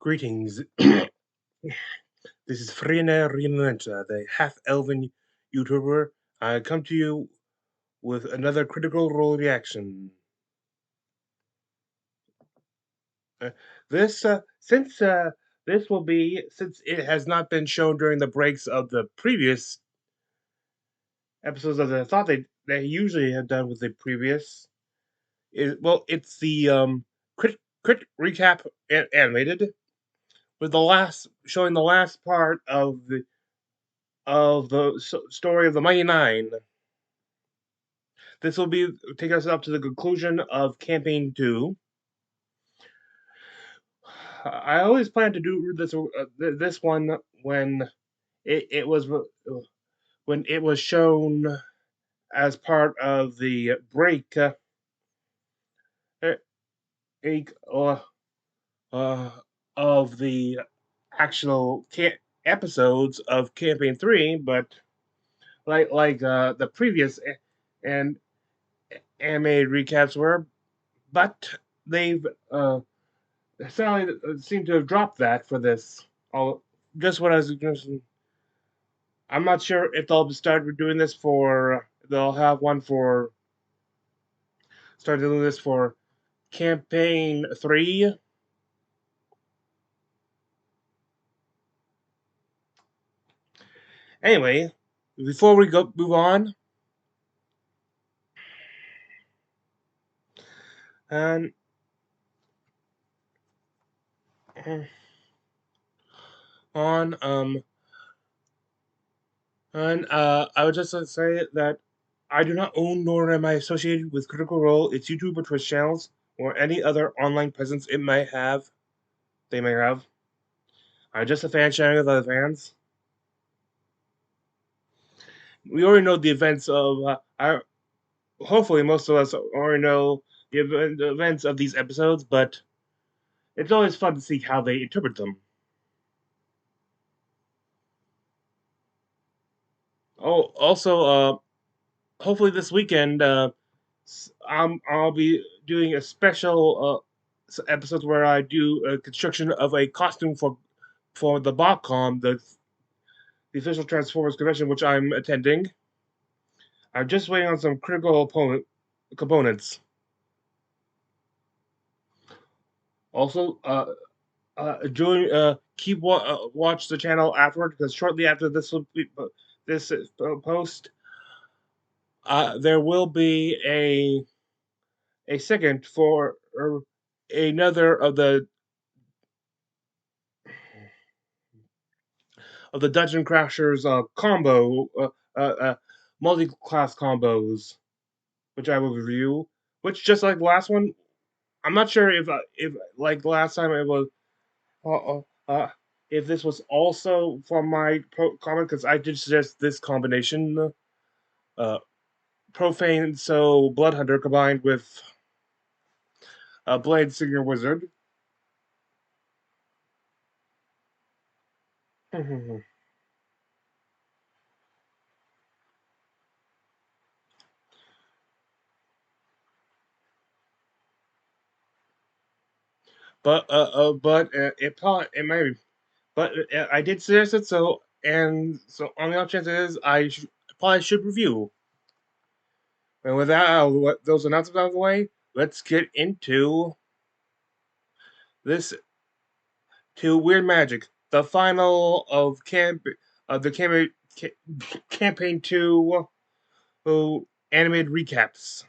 Greetings. This is Frina Rinlenta, the half-elven YouTuber. I come to you with another Critical Role reaction. Uh, since it has not been shown during the breaks of the previous episodes of the thought they usually have done with the previous. It's the crit recap animated with the last showing the last part of the story of the Mighty Nine. This will be take us up to the conclusion of campaign 2. I always planned to do this one it was when it was shown as part of the break uh, uh, of the actual episodes of campaign 3, but like the previous and anime recaps were, but they've Sally seemed to have dropped that for this. All just what I was just. I'm not sure if they'll start doing this for. They'll have one for. Start doing this for campaign 3. Anyway, before we go move and on I would just like to say that I do not own nor am I associated with Critical Role, its YouTube or Twitch channels, or any other online presence it may have. They may have. I'm just a fan sharing with other fans. We already know the events of. Hopefully, most of us already know the events of these episodes, but it's always fun to see how they interpret them. Oh, also, hopefully this weekend, I'll be doing a special episodes where I do a construction of a costume for the BotCon, the official Transformers convention, which I'm attending. I'm just waiting on some critical components. Also, watch the channel afterward because shortly after this post, there will be a second for another of the Dungeon Crashers combo multi-class combos, which I will review. Which just like the last one, I'm not sure if like last time it was uh, uh, uh, if this was also from my comment because I did suggest this combination, uh, profane so blood hunter combined with blade singer wizard. It may be, but I did suggest it, so on the off chance it is, probably should review. And with that, let those announcements out of the way, let's get into this to Weird Magic, the final of campaign 2 animated recaps.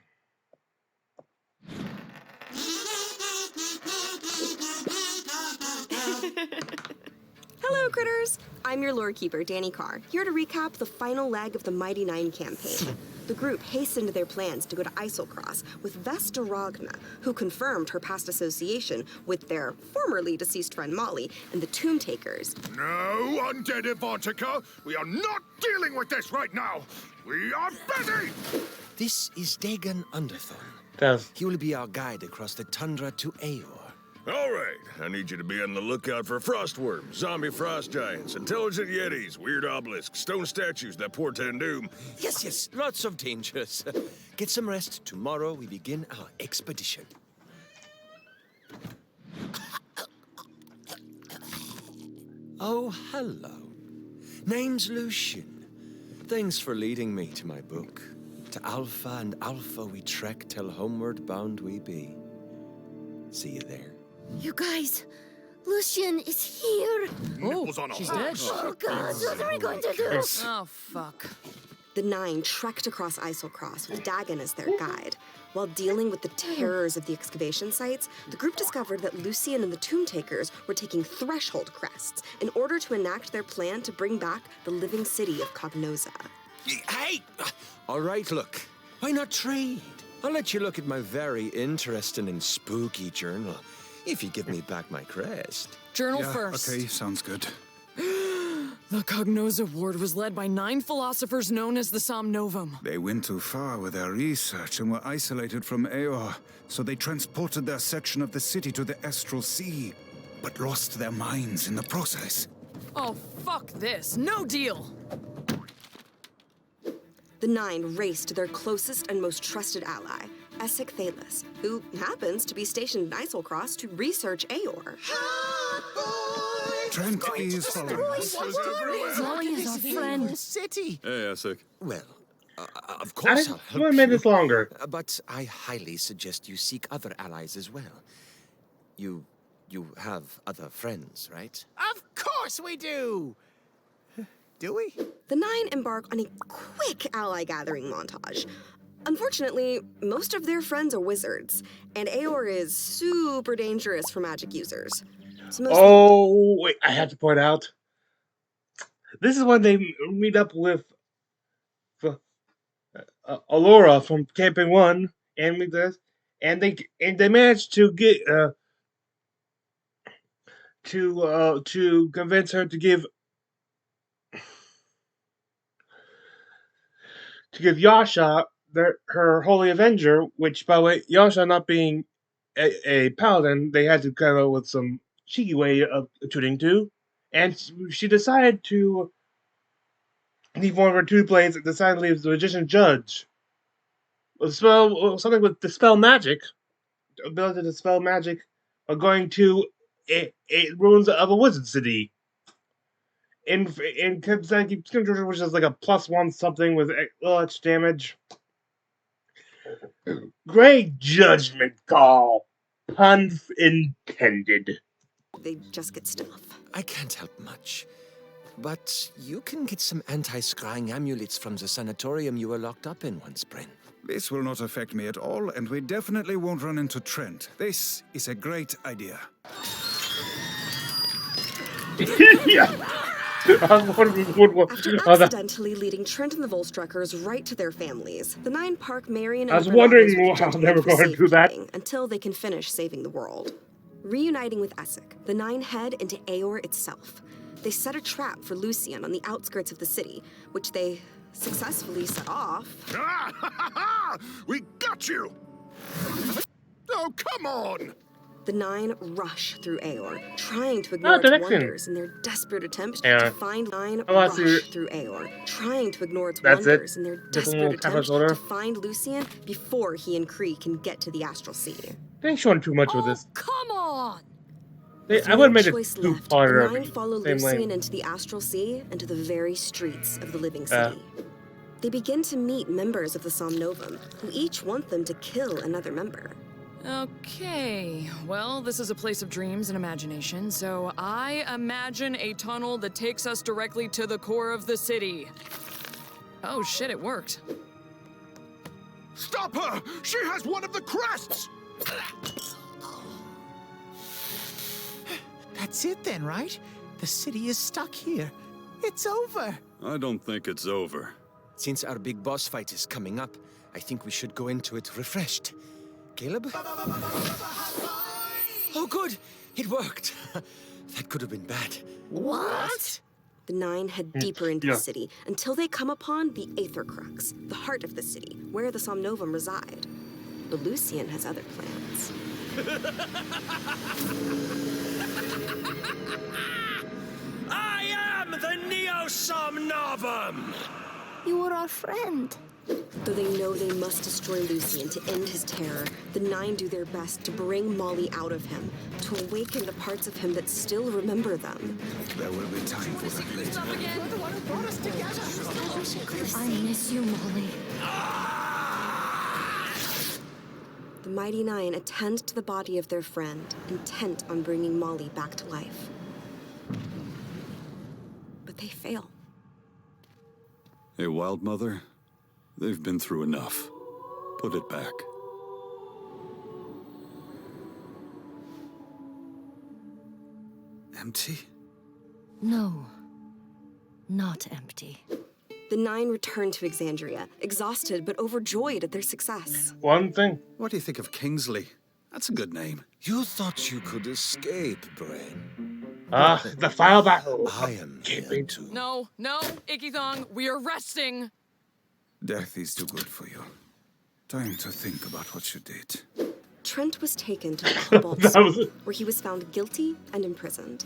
Hello, critters! I'm your lore keeper, Danny Carr, here to recap the final leg of the Mighty Nine campaign. The group hastened their plans to go to Isolcross with Vesta Ragna, who confirmed her past association with their formerly deceased friend Molly and the Tomb Takers. No, undead Evantica! We are not dealing with this right now! We are busy! This is Dagon Underthorn. He will be our guide across the tundra to Aeor. All right, I need you to be on the lookout for frostworms, zombie frost giants, intelligent yetis, weird obelisks, stone statues that portend doom. Yes, lots of dangers. Get some rest. Tomorrow we begin our expedition. Oh, hello. Name's Lucian. Thanks for leading me to my book. To Alpha and Alpha we trek till homeward bound we be. See you there. You guys, Lucian is here. Oh, she's dead. Oh God, what are we going to do? Oh, fuck. The 9 trekked across Eiselcross with Dagon as their guide. While dealing with the terrors of the excavation sites, the group discovered that Lucian and the Tomb Takers were taking threshold crests in order to enact their plan to bring back the living city of Cognoza. Hey! All right, look. Why not trade? I'll let you look at my very interesting and spooky journal, if you give me back my crest. Journal first. Okay, sounds good. The Cognoza Ward was led by 9 philosophers known as the Somnovum. They went too far with their research and were isolated from Aeor, so they transported their section of the city to the Astral Sea, but lost their minds in the process. Oh, fuck this. No deal. The 9 raced to their closest and most trusted ally, Essek Thalos, who happens to be stationed in Eiselcross to research Aeor. Trent is following us. Molly is our friend. City. Hey, Essek. Well, of I course just I'll help want to make you. this longer. But I highly suggest you seek other allies as well. You have other friends, right? Of course we do! Do we? The 9 embark on a quick ally gathering montage. Unfortunately, most of their friends are wizards, and Aeor is super dangerous for magic users. So most Oh, wait, I have to point out. This is when they meet up with Alora from Camping 1 and with this, and they managed to get to convince her to give Yasha her Holy Avenger, which, by the way, Yasha not being a paladin, they had to come up with some cheeky way of tuning to, and she decided to leave one of her 2 planes and decided to leave the Magician Judge. Something with dispel magic, ability to dispel magic, by going to a ruins of a wizard city. In Kentucky, which is like a +1 something with much damage. Great judgment call. Pun intended. they just get stiff. I can't help much. But you can get some anti-scrying amulets from the sanatorium you were locked up in once, Bryn. This will not affect me at all, and we definitely won't run into Trent. This is a great idea. Yeah. After accidentally leading Trent and the Volstruckers right to their families, the 9 park Marion and I was Bernard wondering how gentlemen they were for going to do that. safekeeping until they can finish saving the world. Reuniting with Essek, the 9 head into Aeor itself. They set a trap for Lucian on the outskirts of the city, which they successfully set off. We got you! Oh, come on! The 9 rush through Aeor, trying to ignore its direction. wonders in their desperate attempt Yeah. to find 9 Oh, I rush see. through Aeor, trying to ignore its That's it? wonders in their Just a desperate little tap attempt shoulder? to find Lucian before he and Kree can get to the Astral Sea. They ain't showing too much with this. Come on! I would have made it choice too left, harder. the 9 follow Same Lucian lane. into the Astral Sea and to the very streets of the living Yeah. city. They begin to meet members of the Somnovum, who each want them to kill another member. Okay, well, this is a place of dreams and imagination, so I imagine a tunnel that takes us directly to the core of the city. Oh shit, it worked. Stop her! She has one of the crests! That's it then, right? The city is stuck here. It's over. I don't think it's over. Since our big boss fight is coming up, I think we should go into it refreshed. Caleb? Oh, good! It worked! That could have been bad. What? The 9 head deeper into Yeah. the city until they come upon the Aether Crux, the heart of the city, where the Somnovum reside. But Lucian has other plans. I am the Neo-Somnovum! You were our friend. Though they know they must destroy Lucian to end his terror, the Nine do their best to bring Molly out of him, to awaken the parts of him that still remember them. There will be time for that later. I miss you, Molly. The Mighty Nine attend to the body of their friend, intent on bringing Molly back to life. But they fail. Hey, Wild Mother, they've been through enough. Put it back. Empty? No, not empty. The Nine return to Exandria, exhausted but overjoyed at their success. One thing. What do you think of Kingsley? That's a good name. You thought you could escape, Brain. The final battle. I am here to... No, Icky Thong, we are resting. Death is too good for you. Time to think about what you did. Trent was taken to the Cobalt That was School, it. where he was found guilty and imprisoned.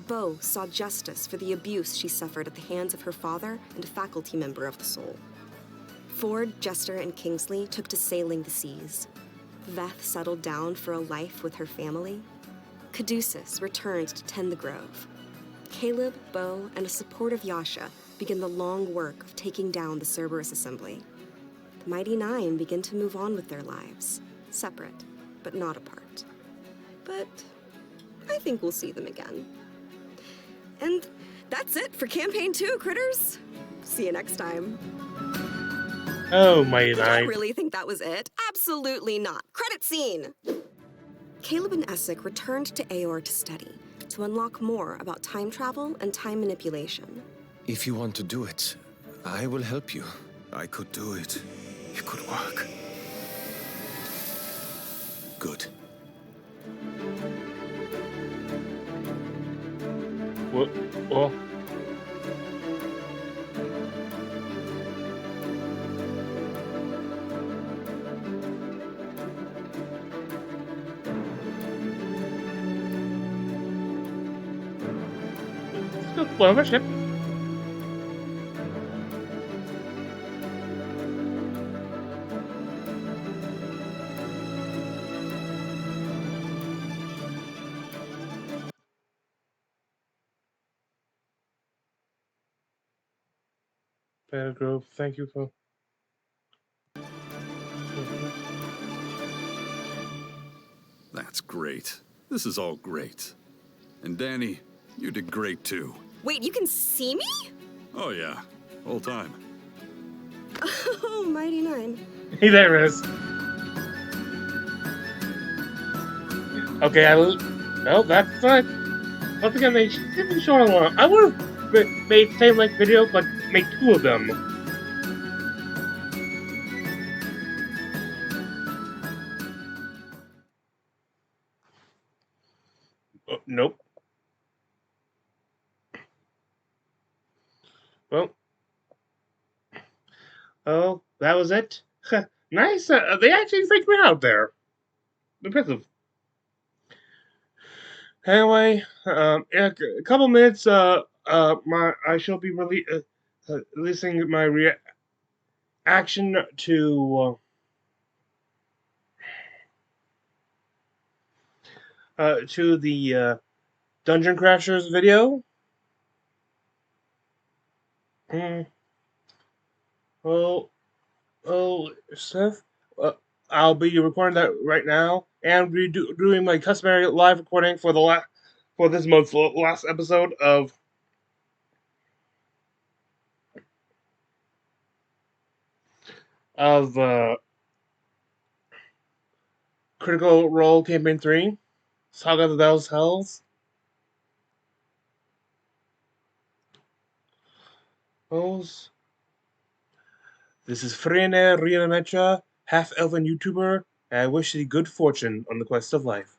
Bo saw justice for the abuse she suffered at the hands of her father and a faculty member of the Soul. Ford, Jester, and Kingsley took to sailing the seas. Veth settled down for a life with her family. Caduceus returned to tend the grove. Caleb, Bo, and a supportive Yasha begin the long work of taking down the Cerberus Assembly. The Mighty Nine begin to move on with their lives, separate, but not apart. But I think we'll see them again. And that's it for Campaign 2, critters. See you next time. Oh, Mighty Did you Nine. really think that was it? Absolutely not. Credit scene! Caleb and Essek returned to Aor to study, to unlock more about time travel and time manipulation. If you want to do it, I will help you. I could do it. It could work. Good. What? Oh. Well, of a ship. Better Grove, thank you for. That's great. This is all great. And Danny, you did great too. Wait, you can see me? Oh yeah, whole time. Oh, Mighty Nine. There it is. Okay, well, that's not. Once again, they didn't show a lot. I would have made same length video, but make two of them. Nope. Well, oh, that was it. Nice. They actually freaked me out there. Impressive. Anyway, in a couple minutes, I shall be releasing my reaction to the Dungeon Crashers video. Seth, I'll be recording that right now, and be doing my customary live recording for for this month's last episode of Critical Role Campaign 3, Saga of the Bells Hells. This is Frene Riametra, half-elven YouTuber, and I wish thee good fortune on the quest of life.